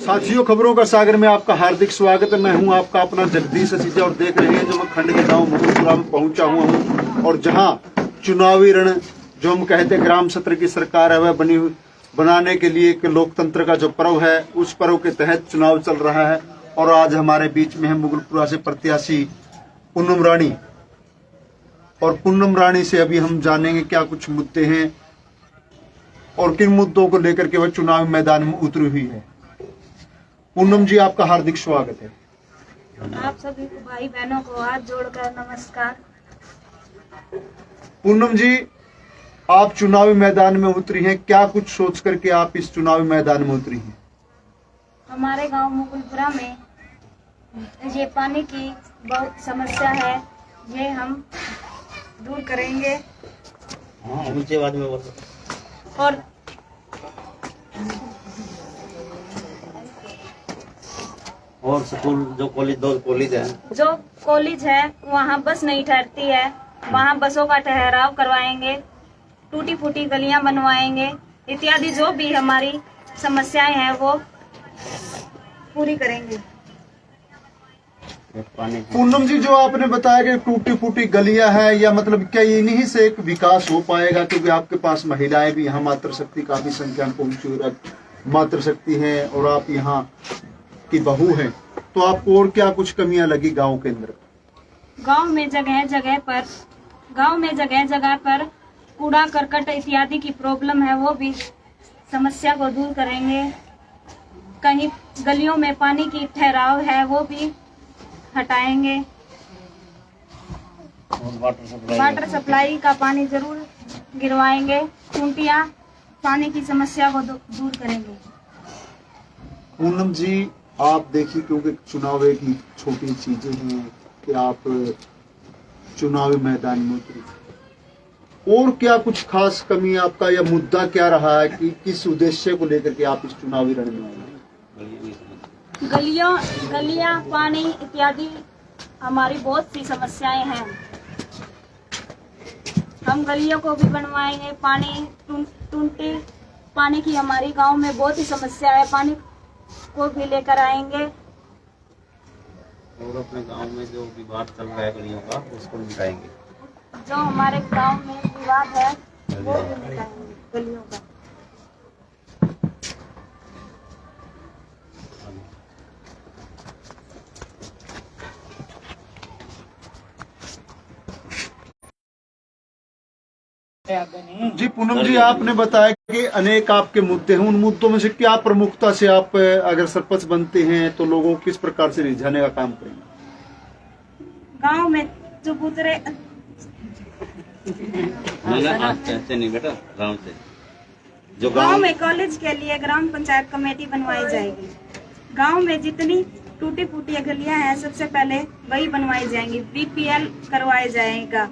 साथियों, खबरों का सागर में आपका हार्दिक स्वागत है। मैं हूं आपका अपना जगदीश असीजा और देख रहे हैं जो मैं खंड के गांव मुगलपुरा में पहुंचा हुआ हूं और जहां चुनावी रण जो हम कहते हैं ग्राम सत्र की सरकार है वह बनाने के लिए एक लोकतंत्र का जो पर्व है उस पर्व के तहत चुनाव चल रहा है। और आज हमारे बीच में है मुगलपुरा से प्रत्याशी पूनम रानी, और पूनम रानी से अभी हम जानेंगे क्या कुछ मुद्दे हैं और किन मुद्दों को लेकर के वह चुनावी मैदान में उतरी हुई है। पूनम जी, आपका हार्दिक स्वागत है। आप सभी को भाई बहनों को हाथ जोड़कर नमस्कार। पूनम जी, आप चुनावी मैदान में उतरी हैं, क्या कुछ सोच करके आप इस चुनावी मैदान में उतरी हैं? हमारे गांव मुगलपुरा में ये पानी की बहुत समस्या है, ये हम दूर करेंगे। ऊंचे आवाज में बोलो। और स्कूल जो कॉलेज है वहाँ बस नहीं ठहरती है, वहाँ बसों का ठहराव करवाएंगे, टूटी फूटी गलियां बनवाएंगे, इत्यादि जो भी हमारी समस्याएं हैं वो पूरी करेंगे। पूनम जी, जो आपने बताया कि टूटी फूटी गलियां हैं, या मतलब क्या इन्हीं से एक विकास हो पाएगा? क्योंकि आपके पास महिलाएं भी यहाँ मातृशक्ति काफी संख्या में पहुंची मातृशक्ति है और आप यहाँ की बहू हैं, तो आपको और क्या कुछ कमियां लगी गांव के अंदर? गांव में जगह जगह पर कूड़ा करकट इत्यादि की प्रॉब्लम है, वो भी समस्या को दूर करेंगे। कहीं गलियों में पानी की ठहराव है वो भी हटाएंगे। वाटर सप्लाई का पानी जरूर गिरवाएंगे, टूटियां पानी की समस्या को दूर करेंगे। पूनम जी, आप देखिए, क्योंकि चुनाव एक ही छोटी चीजें हैं कि आप चुनावी मैदान में उतरी, और क्या कुछ खास कमी आपका या मुद्दा क्या रहा है कि किस उद्देश्य को लेकर के आप इस चुनावी रण में आए? गलियां पानी इत्यादि हमारी बहुत सी समस्याएं हैं, हम गलियों को भी बनवाएंगे। टूटी पानी की हमारी गांव में बहुत ही समस्या है, पानी को भी लेकर आएंगे। और अपने गांव में जो विवाद चल रहा है गलियों का उसको मिटाएंगे। जो हमारे गांव में विवाद है वो भी मिटाएंगे गलियों का। जी पूनम जी, आपने बताया कि अनेक आपके मुद्दे हैं, उन मुद्दों में से क्या प्रमुखता से आप अगर सरपंच बनते हैं तो लोगों को किस प्रकार से रिझाने का काम करेंगे? गांव में जो गुजरे नहीं बेटा, गांव से जो गांव में कॉलेज के लिए ग्राम पंचायत कमेटी बनवाई जाएगी। गांव में जितनी टूटी फूटी गलियां हैं सबसे पहले वही बनवाई जाएंगी। बीपीएल करवाया जाएगा,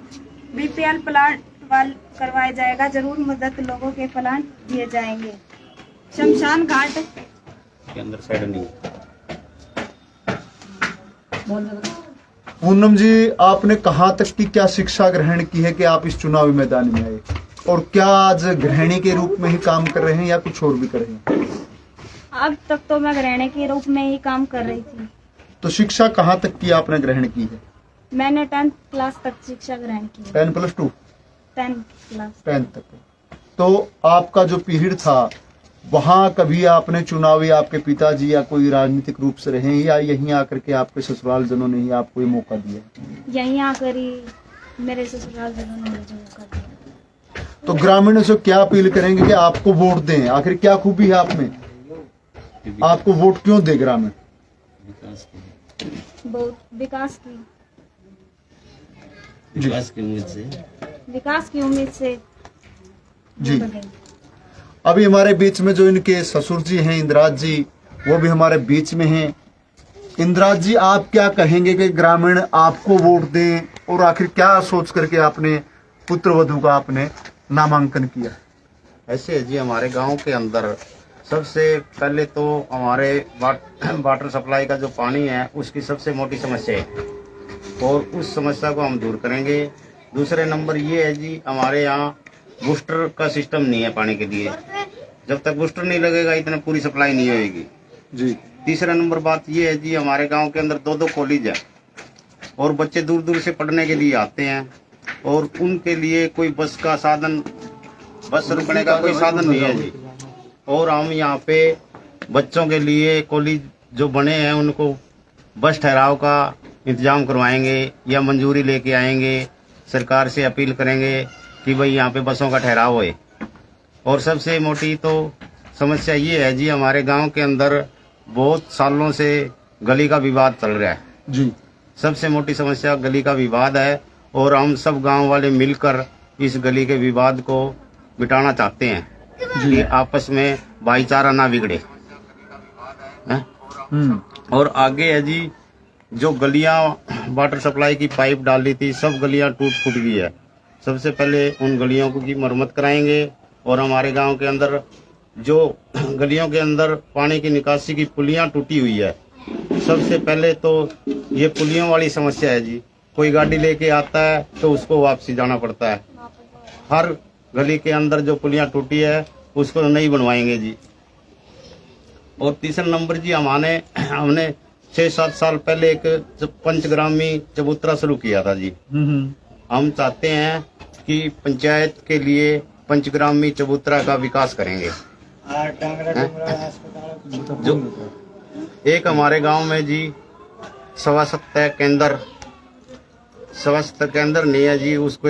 बीपीएल प्लांट करवाया जाएगा, जरूर मदद लोगों के प्लांट दिए जाएंगे। शमशान घाट के अंदर साइड नहीं। पूनम जी, आपने कहाँ तक की क्या शिक्षा ग्रहण की है कि आप इस चुनावी मैदान में आए, और क्या आज गृहिणी के रूप में ही काम कर रहे हैं या कुछ और भी कर रहे हैं? अब तक तो मैं गृहिणी के रूप में ही काम कर रही थी। तो शिक्षा कहाँ तक की आपने ग्रहण की है? मैंने 10th क्लास तक शिक्षा ग्रहण की। 10+2? 10th क्लास 10 तक। तो आपका जो पीरियड था वहाँ कभी आपने चुनावी, आपके पिताजी या कोई राजनीतिक रूप से रहे, या यहीं आकर के आपके ससुराल जनों ने ही आपको ये मौका दिया? यहीं आकर ही मेरे ससुराल जनों ने मुझे मौका दिया। तो ग्रामीणों से क्या अपील करेंगे कि आपको वोट दें? आखिर क्या खूबी है आप में, आपको वोट क्यों दे ग्रामीण? बहुत विकास की उम्मीद से जी। अभी हमारे बीच में जो इनके ससुर जी हैं इंद्राज जी, वो भी हमारे बीच में हैं। इंद्राज जी, आप क्या कहेंगे कि ग्रामीण आपको वोट दें, और आखिर क्या सोच करके आपने पुत्र वधू का आपने नामांकन किया? ऐसे है जी, हमारे गांव के अंदर सबसे पहले तो हमारे वाटर सप्लाई का जो पानी है उसकी सबसे मोटी समस्या है, और उस समस्या को हम दूर करेंगे। दूसरे नंबर ये है जी, हमारे यहाँ बूस्टर का सिस्टम नहीं है पानी के लिए। जब तक बूस्टर नहीं लगेगा इतना पूरी सप्लाई नहीं होगी जी। तीसरा नंबर बात ये है जी, हमारे गांव के अंदर 2-2 कॉलेज है और बच्चे दूर दूर से पढ़ने के लिए आते हैं और उनके लिए कोई बस का साधन, बस रुकने का कोई साधन नहीं है जी। और हम यहाँ पे बच्चों के लिए कॉलेज जो बने हैं उनको बस ठहराव का इंतजाम करवाएंगे या मंजूरी लेके आएंगे। सरकार से अपील करेंगे कि भाई यहाँ पे बसों का ठहराव होए। और सबसे मोटी तो समस्या ये है जी, हमारे गांव के अंदर बहुत सालों से गली का विवाद चल रहा है जी। सबसे मोटी समस्या गली का विवाद है और हम सब गांव वाले मिलकर इस गली के विवाद को मिटाना चाहते हैं कि आपस में भाईचारा ना बिगड़े हैं? और आगे है जी, जो गलियां वाटर सप्लाई की पाइप डाली थी सब गलियां टूट फूट गई है। सबसे पहले उन गलियों की मरम्मत कराएंगे और हमारे गांव के अंदर जो गलियों के अंदर पानी की निकासी की पुलियां टूटी हुई है, सबसे पहले तो ये पुलियों वाली समस्या है जी। कोई गाड़ी लेके आता है तो उसको वापसी जाना पड़ता है। हर गली के अंदर जो पुलियां टूटी है उसको नहीं बनवाएंगे जी। और तीसरा नंबर जी, हमने 6-7 साल पहले एक पंचग्रामी चबूतरा शुरू किया था जी। हम चाहते हैं कि पंचायत के लिए पंचग्रामी चबूतरा का विकास करेंगे। जो एक हमारे गांव में जी स्वास्थ्य केंद्र नहीं है जी, उसको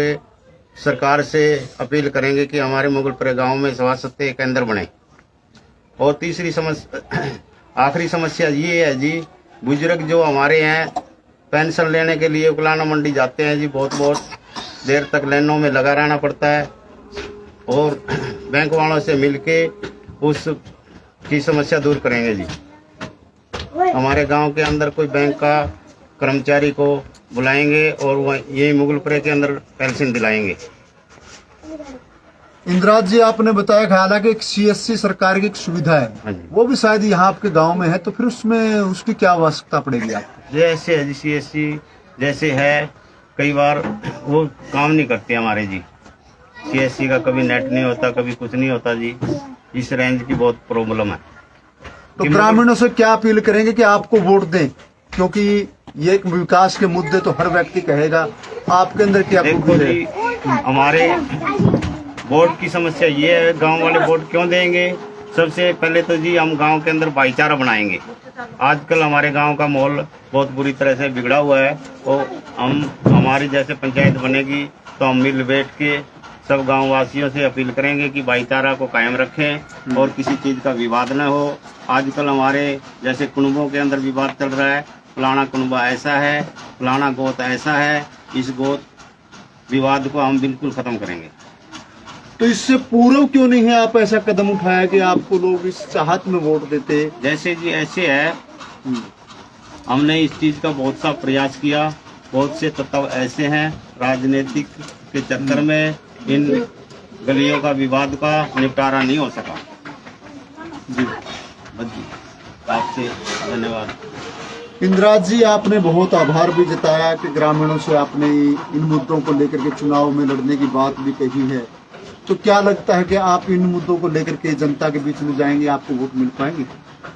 सरकार से अपील करेंगे कि हमारे मुगलपुर गांव में स्वास्थ्य केंद्र बने। और आखिरी समस्या ये है जी, बुजुर्ग जो हमारे हैं पेंशन लेने के लिए उकलाना मंडी जाते हैं जी, बहुत देर तक लाइनों में लगा रहना पड़ता है और बैंक वालों से मिलके उस की समस्या दूर करेंगे जी। हमारे गांव के अंदर कोई बैंक का कर्मचारी को बुलाएंगे और वह यही मुगलपुरे के अंदर पेंशन दिलाएंगे। इंद्राज जी, आपने बताया कि हालांकि एक CSC सरकार की एक सुविधा है, वो भी शायद यहाँ आपके गांव में है, तो फिर उसमें उसकी क्या आवश्यकता पड़ेगी आपको? जैसे है जी CSC जैसे है, कई बार वो काम नहीं करते हमारे जी। CSC का कभी नेट नहीं होता, कभी कुछ नहीं होता जी। इस रेंज की बहुत प्रॉब्लम है। तो ग्रामीणों से क्या अपील करेंगे कि आपको वोट दें, क्योंकि ये एक विकास के मुद्दे तो हर व्यक्ति कहेगा, आपके अंदर क्या देखो जी, हमारे वोट की समस्या ये है, गांव वाले वोट क्यों देंगे? सबसे पहले तो जी हम गांव के अंदर भाईचारा बनाएंगे। आजकल हमारे गांव का माहौल बहुत बुरी तरह से बिगड़ा हुआ है और हमारी जैसे पंचायत बनेगी तो हम मिल बैठ के सब गांव वासियों से अपील करेंगे कि भाईचारा को कायम रखें और किसी चीज का विवाद न हो। आजकल हमारे जैसे कुनबों के अंदर विवाद चल रहा है, फलाना कुनबा ऐसा है, फलाना गोत ऐसा है, इस गोत विवाद को हम बिल्कुल खत्म करेंगे। तो इससे पूर्व क्यों नहीं है आप ऐसा कदम उठाया कि आपको लोग इस चाहत में वोट देते? जैसे जी ऐसे है, हमने इस चीज का बहुत सा प्रयास किया। बहुत से तत्व ऐसे हैं राजनीतिक के चक्कर में इन गलियों का विवाद का निपटारा नहीं हो सका जी। बस जी, आपसे धन्यवाद। इंद्राज जी, आपने बहुत आभार भी जताया कि ग्रामीणों से आपने इन मुद्दों को लेकर के चुनाव में लड़ने की बात भी कही है। तो क्या लगता है कि आप इन मुद्दों को लेकर के जनता के बीच में जाएंगे, आपको वोट मिल पाएंगे?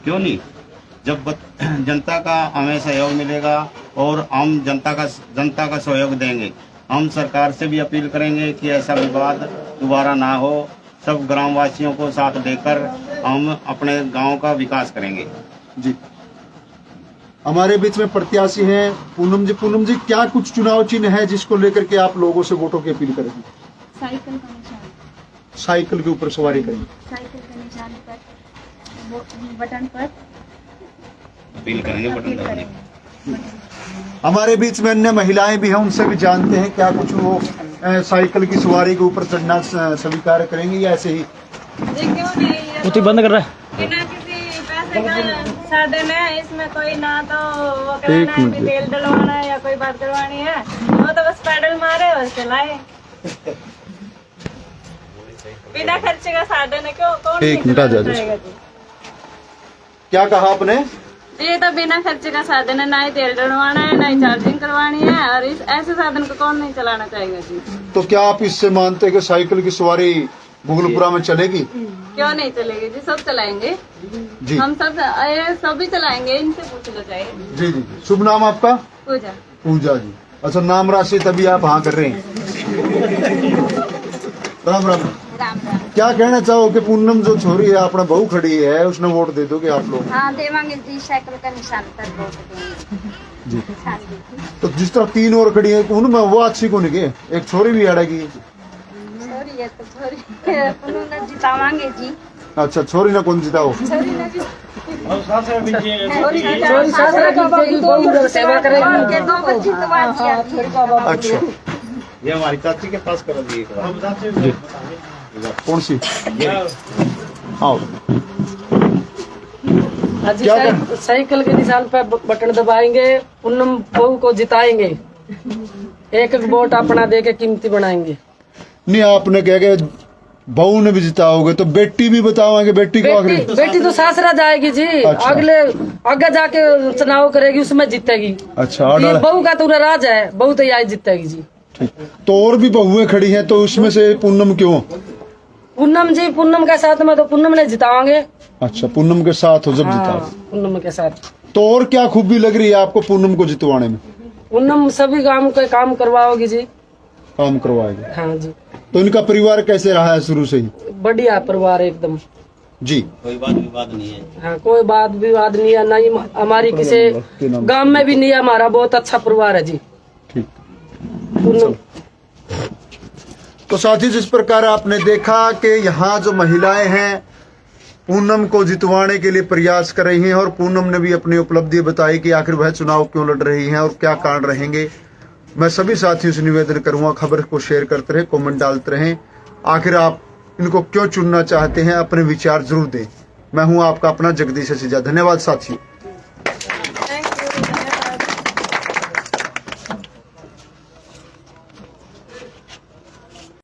क्यों नहीं, जब जनता का हमें सहयोग मिलेगा और हम जनता का सहयोग देंगे। हम सरकार से भी अपील करेंगे कि ऐसा विवाद दोबारा ना हो। सब ग्रामवासियों को साथ देकर हम अपने गांव का विकास करेंगे जी। हमारे बीच में प्रत्याशी हैं पूनम जी। पूनम जी, क्या कुछ चुनाव चिन्ह है जिसको लेकर के आप लोगों से वोटों की अपील करेंगे? साइकिल का निशान, साइकिल के ऊपर सवारी करेंगे, साइकिल के निशान पर बटन पर अपील करेंगे, बटन दबाएंगे। हमारे बीच में अन्य महिलाएं भी हैं, उनसे भी जानते हैं क्या कुछ वो साइकिल की सवारी के ऊपर चढ़ना स्वीकार करेंगे या ऐसे ही? वो बंद कर रहा है। बिना किसी पैसे का साधन है इसमें, कोई ना तो वो कराना है कि तेल डलवाना है या कोई बात करवानी है, वो तो बस पैडल मारे और चलाए। बिना खर्चे का साधन है, क्यों कौन एक मिनट आ जाएगा। क्या कहा आपने? ये तो बिना खर्चे का साधन है, ना ही तेल डलवाना है, ना ही चार्जिंग करवानी है, और इस ऐसे साधन को कौन नहीं चलाना चाहेगा जी। तो क्या आप इससे मानते हैं कि साइकिल की सवारी मुगलपुरा में चलेगी? क्यों नहीं चलेगी जी, सब चलाएंगे जी हम, सब ये सभी चलाएंगे, इनसे पूछ लो चाहे। जी जी। शुभ नाम आपका? पूजा। पूजा जी। अच्छा, नाम राशि तभी आप हाँ कर रहे हैं। राम राम। राम राम। क्या कहना चाहो कि पूनम जो छोरी है अपना बहू खड़ी है, उसने वोट दे दोगे आप लोग? हाँ देवांगे जी, साइकिल का निशान पर वोट देंगे जी। हाँ जी। तो जिस तरह 3 और खड़ी है उनमें वो अच्छी कौन है? एक छोरी भी अड़ेगी। छोरी है तो छोरी उन्होंने जितावांगे जी। अच्छा, छोरी ना कौन जिताओ? छोरी ने भी सेवा करेगी। के 2 बच्ची जितवा दिया। अच्छा, ये हमारी चाची के पास कर दी एक बार। जी। कौन सी? आओ। आज क्या साइकिल के निशान पर बटन दबाएंगे, पूनम बहू को जिताएंगे, एक एक वोट अपना दे के कीमती बनाएंगे। नहीं, आपने कह के बहू ने भी जिताओगे तो बेटी भी बताओगे? बेटी को आखिरी बेटी तो सासरा जाएगी जी। अच्छा। आगे जाके चुनाव करेगी, उसमें जीतेगी। अच्छा, ये ऑर्डर। बहू का तो राज है, बहू तो यही जीतेगी जी। ठीक। तो और भी बहुएं खड़ी हैं, तो उसमें से पूनम क्यों? पूनम जी, पूनम के साथ में तो पूनम ने जिताएंगे। अच्छा, पूनम के साथ हो जब हाँ, जिताओ। पूनम के साथ। तो और क्या खूबी लग रही है आपको पूनम को जितवाने में? पूनम सभी काम के काम करवाओगी जी। काम करवाएगी। हाँ जी, तो इनका परिवार कैसे रहा है शुरू से ही? बढ़िया परिवार एकदम जी। कोई बात विवाद नहीं है। हाँ, कोई बात विवाद नहीं है, नहीं हमारी किसी गांव में भी नहीं है। हमारा बहुत अच्छा परिवार है जी। ठीक। पूनम तो साथी, जिस प्रकार आपने देखा कि यहाँ जो महिलाएं हैं पूनम को जितवाने के लिए प्रयास कर रही हैं, और पूनम ने भी अपनी उपलब्धि बताई कि आखिर वह चुनाव क्यों लड़ रही हैं और क्या कारण रहेंगे। मैं सभी साथियों से निवेदन करूंगा, खबर को शेयर करते रहे, कमेंट डालते रहें। आखिर आप इनको क्यों चुनना चाहते हैं, अपने विचार जरूर दें। मैं हूं आपका अपना जगदीश ससीजा। धन्यवाद साथियों। Thank you.